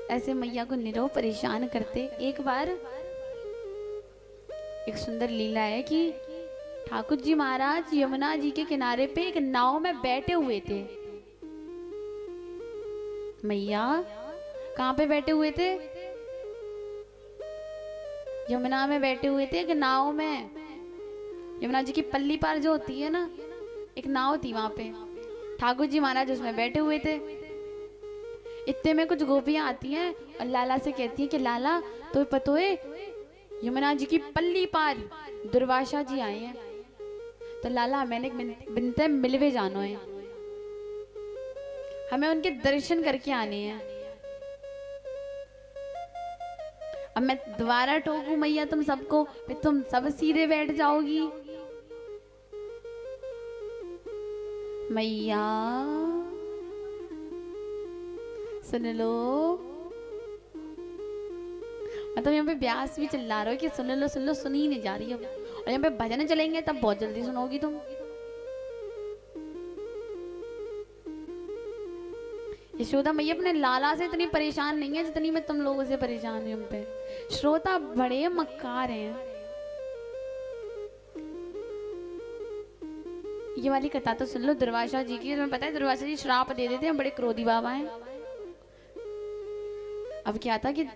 ऐसे मैया को निरो परेशान करते। एक बार एक सुंदर लीला है कि ठाकुर जी महाराज यमुना जी के किनारे पे एक नाव में बैठे हुए थे। मैया कहाँ पे बैठे हुए थे? यमुना में बैठे हुए थे एक नाव में। यमुना जी की पल्ली पार जो होती है ना, एक नाव थी वहां पे, ठाकुर जी महाराज उसमें बैठे हुए थे। इतने में कुछ गोपियां आती हैं और लाला से कहती हैं कि लाला तो पतो है यमुना जी की पल्ली पार दुर्वासा जी आए हैं। तो लाला मैंने बिनते मिलवे जानो है, हमें उनके दर्शन करके आने हैं। अब मैं दोबारा टोकू मैया तुम सबको, फिर तुम सब सीधे बैठ जाओगी। मैया सुन लो, मतलब यहाँ पे ब्यास भी चिल्ला रहा है कि सुन लो सुन लो, सुनी ही नहीं जा रही है। और यहाँ पे भजन चलेंगे तब बहुत जल्दी सुनोगी तुम। यशोदा मैया अपने लाला से इतनी परेशान नहीं है जितनी मैं तुम लोगों से परेशान हूँ। पे श्रोता बड़े मक्कार हैं। ये वाली कथा तो सुन लो दुर्वासा जी की। तुम्हें पता है दुर्वासा जी श्राप दे देते हैं, बड़े क्रोधी बाबा हैं। अब क्या था कि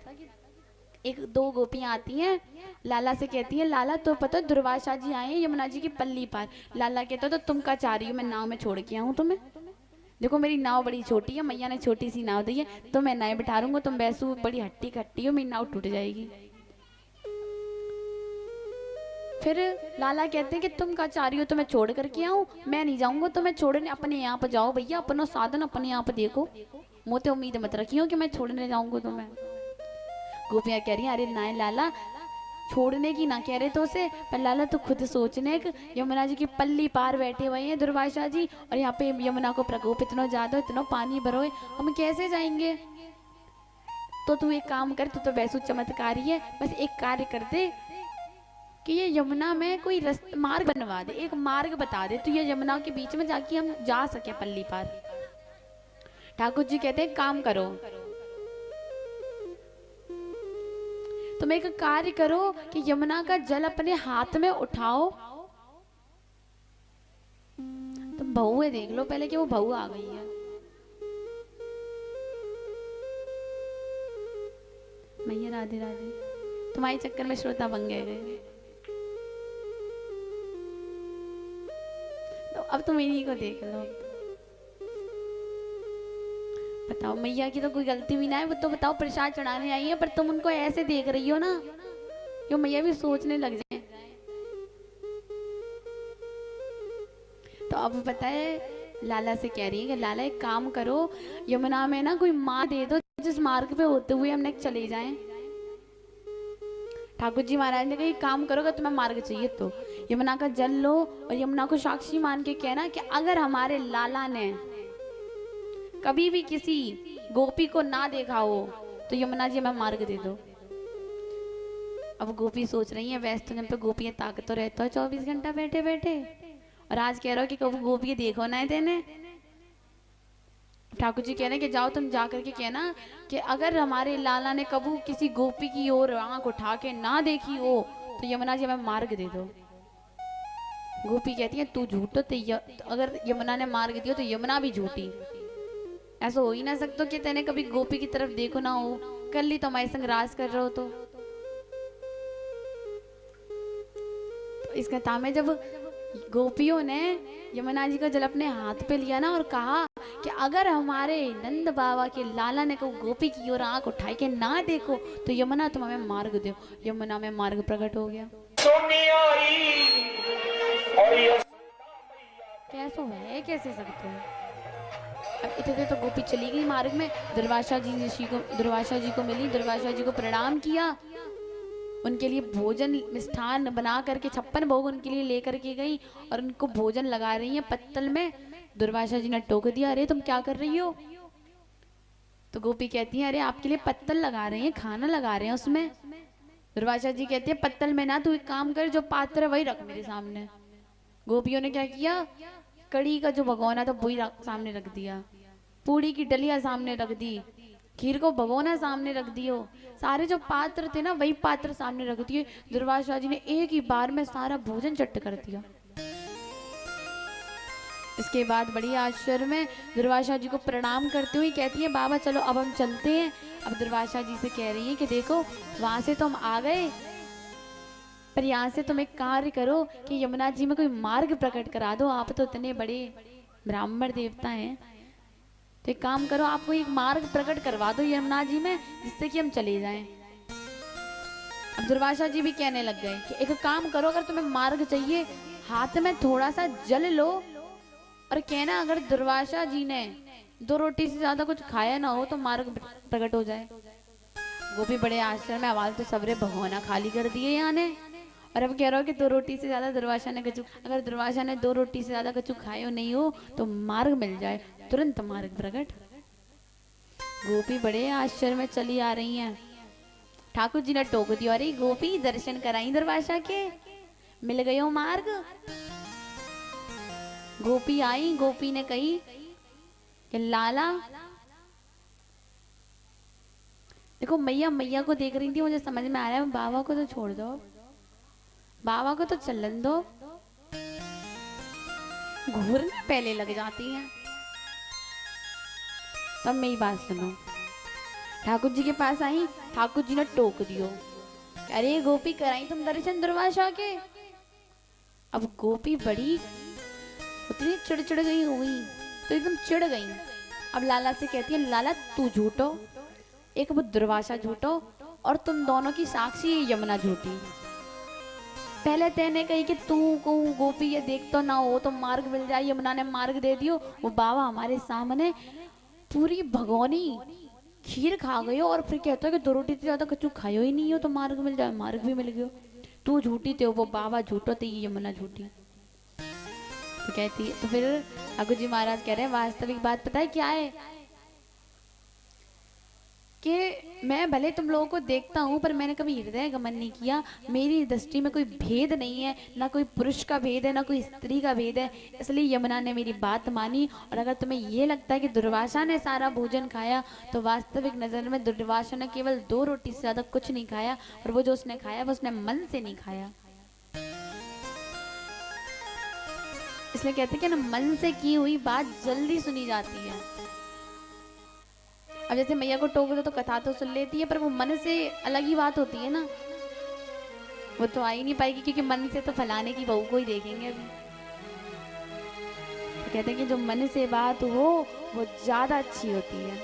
एक दो गोपियां आती हैं, लाला से कहती हैं लाला तो पता दुर्वासा जी आए हैं यमुना जी की पल्ली पार। लाला कहता तो तुम क्या चाह रही हो, मैं नाव में छोड़ के आऊं तुम्हें? देखो मेरी नाव बड़ी छोटी है, मैया ने छोटी सी नाव दी है, तो मैं नए बिठा दूंगा, तुम बैसू बड़ी हट्टी खट्टी हो, मेरी नाव टूट जाएगी। फिर लाला कहते हैं कि तुम क्या चाह रही हो, तो मैं छोड़ करके आऊं? मैं नहीं जाऊंगा, तो मैं छोड़ने अपने यहाँ पर जाओ भैया, अपना साधन अपने यहाँ पर देखो, मुझे उम्मीद मत रखियो कि मैं छोड़ने जाऊंगा तुम्हें। गोपियां कह रही हैं अरे ना लाला, छोड़ने की ना कह रहे तो उसे, पर लाला तो खुद सोचने कि यमुना जी की पल्ली पार बैठे हुए हैं दुर्वासा जी, और यहाँ पे यमुना को प्रकोप इतना ज्यादा, इतना पानी भरो है, हम कैसे जाएंगे? तो तू एक काम कर, तू तो वैसु चमत्कारी है, बस एक कार्य कर दे कि ये यमुना में कोई मार्ग बनवा दे, एक मार्ग बता दे, तो ये यमुना के बीच में जाके हम जा सके पल्ली पार। ठाकुर जी कहते हैं काम करो, तुम एक कार्य करो कि यमुना का जल अपने हाथ में उठाओ। तुम बहू है देख लो पहले कि वो बहू आ गई है। मैया राधे राधे, तुम्हारे चक्कर में श्रोता बन गए। तो अब तुम इन्हीं को देख लो। बताओ मैया की तो कोई गलती भी ना है, वो तो बताओ प्रसाद चढ़ाने आई है, पर तुम उनको ऐसे देख रही हो ना, क्यों मैया भी सोचने लग जाए। तो अब पता है लाला से कह रही है कि लाला एक काम करो, यमुना में ना कोई माँ दे दो जिस मार्ग पे होते हुए हमने चले जाएं। ठाकुर जी महाराज ने कहा काम करो, अगर तुम्हें मार्ग चाहिए तो यमुना का जल लो और यमुना को साक्षी मान के कहना कि अगर हमारे लाला ने कभी भी किसी गोपी को ना देखा हो तो यमुना जी हमें मार्ग दे दो। अब गोपी सोच रही है वैसे तो जब पे गोपियां ताकत तो रहता है 24 घंटा बैठे बैठे, और आज कह रहा हो कि कभी गोपी देखो ना है तेने। ठाकुर जी कह रहे हैं कि जाओ तुम जा करके कहना कि अगर हमारे लाला ने कबू किसी गोपी की ओर आंख उठा के ना देखी हो तो यमुना जी हमें मार्ग दे दो। गोपी कहती है तू झूठ, तो अगर यमुना ने मार्ग दिया तो यमुना भी झूठी। ऐसा हो ही ना सकता कि तेने कभी गोपी की तरफ देखो ना हो, कल ही तो हमारे संग राज कर रहे हो। तो इस कथा में जब गोपियों ने यमुना जी का जल अपने हाथ पे लिया ना और कहा कि अगर हमारे नंद बाबा के लाला ने को गोपी की ओर आंख उठाई के ना देखो तो यमुना तुम हमें मार्ग दो, यमुना में मार्ग प्रकट हो गया। कैसे है कैसे सकते हो? अब इतने तो गोपी चली गई मार्ग में, दुर्वासा जी को मिली, दुर्वासा जी को प्रणाम किया, उनके लिए भोजन मिष्ठान बना करके 56 भोग उनके लिए लेकर के गई और उनको भोजन लगा रही है पत्तल में। दुर्वासा जी ने टोक दिया अरे तुम क्या कर रही हो? तो गोपी कहती है अरे आपके लिए पत्तल लगा रहे हैं, खाना लगा रहे हैं उसमें। दुर्वासा जी कहते हैं पत्तल में ना, तू एक काम कर जो पात्र है वही रख मेरे सामने। गोपियों ने क्या किया, कड़ी का जो भगोना था वही सामने रख दिया, पूड़ी की डलिया सामने रख दी, खीर को भगोना सामने रख दियो, सारे जो पात्र थे ना वही पात्र सामने रख दिए। दुर्वासा जी ने एक ही बार में सारा भोजन चट कर दिया। इसके बाद बड़ी आश्चर्य में दुर्वासा जी को प्रणाम करते हुए कहती है बाबा चलो अब हम चलते हैं। अब दुर्वासा जी से कह रही है कि देखो वहां से तो हम आ गए, पर यहाँ से तुम एक कार्य करो कि यमुना जी में कोई मार्ग प्रकट करा दो। आप तो इतने बड़े ब्राह्मण देवता हैं, तो एक काम करो आप कोई एक मार्ग प्रकट करवा दो यमुना जी में, जिससे कि हम चले जाएं। अब दुर्वासा जी भी कहने लग गए कि एक काम करो, अगर तुम्हें मार्ग चाहिए हाथ में थोड़ा सा जल लो और कहना अगर दुर्वासा जी ने 2 रोटी से ज्यादा कुछ खाया ना हो तो मार्ग प्रकट हो जाए। गोपी बड़े आश्चर्य में, आवाज तो सबरे भगवाना खाली कर दिए यहाँ ने, और अब कह रहा हो कि 2 रोटी से ज्यादा दुर्वासा ने कछु, अगर दुर्वासा ने 2 रोटी से ज्यादा कछु खायो नहीं हो तो मार्ग मिल जाए, तुरंत मार्ग प्रकट। गोपी बड़े आश्चर्य में चली आ रही हैं। ठाकुर जी ने टोक दिया, अरे गोपी दर्शन कराई दुर्वासा के, मिल गयो मार्ग। गोपी आई, गोपी ने कही कि लाला देखो मैया मैया को देख रही थी, मुझे समझ में आ रहा है बाबा को तो छोड़ दो, बाबा को तो चलन दो, घूरने पहले लग जाती हैं। तब मेरी बात सुनो, ठाकुर जी के पास आई, ठाकुर जी ने टोक दियो, अरे गोपी कराई तुम दर्शन दुर्वासा के। अब गोपी बड़ी उतनी चिड़ गई हुई, तो एकदम चिढ़ गई। अब लाला से कहती है लाला तू झूठो, एक वो दुर्वासा झूठो, और तुम दोनों की साक्षी यमुना झूठी। पहले तेने कही कि तू को गोपी ये देख तो ना हो तो मार्ग मिल जाए, यमुना ने मार्ग दे दियो। वो बाबा हमारे सामने पूरी भगोनी खीर खा गई और फिर कहता है कि 2 रोटी से ज्यादा कछु खायो ही नहीं हो तो मार्ग मिल जाए, मार्ग भी मिल गयो। तू झूठी थे, वो बाबा झूठो थे, यमुना झूठी। तो कहती है, तो फिर ठाकुर जी महाराज कह रहे हैं वास्तविक बात पता है क्या है, कि मैं भले तुम लोगों को देखता हूं पर मैंने कभी हृदय गमन नहीं किया। मेरी दृष्टि में कोई भेद नहीं है, ना कोई पुरुष का भेद है ना कोई स्त्री का भेद है, इसलिए यमुना ने मेरी बात मानी। और अगर तुम्हें ये लगता है कि दुर्वासा ने सारा भोजन खाया, तो वास्तविक नजर में दुर्वासा ने केवल 2 रोटी से ज्यादा कुछ नहीं खाया, और वो जो उसने खाया वो उसने मन से नहीं खाया। इसलिए कहते हैं कि ना मन से की हुई बात जल्दी सुनी जाती है। अब जैसे मैया को टोक दो तो कथा तो सुन लेती है, पर वो मन से अलग ही बात होती है ना, वो तो आ ही नहीं पाएगी, क्योंकि मन से तो फलाने की बहू को ही देखेंगे अभी। तो कहते हैं कि जो मन से बात हो वो ज्यादा अच्छी होती है।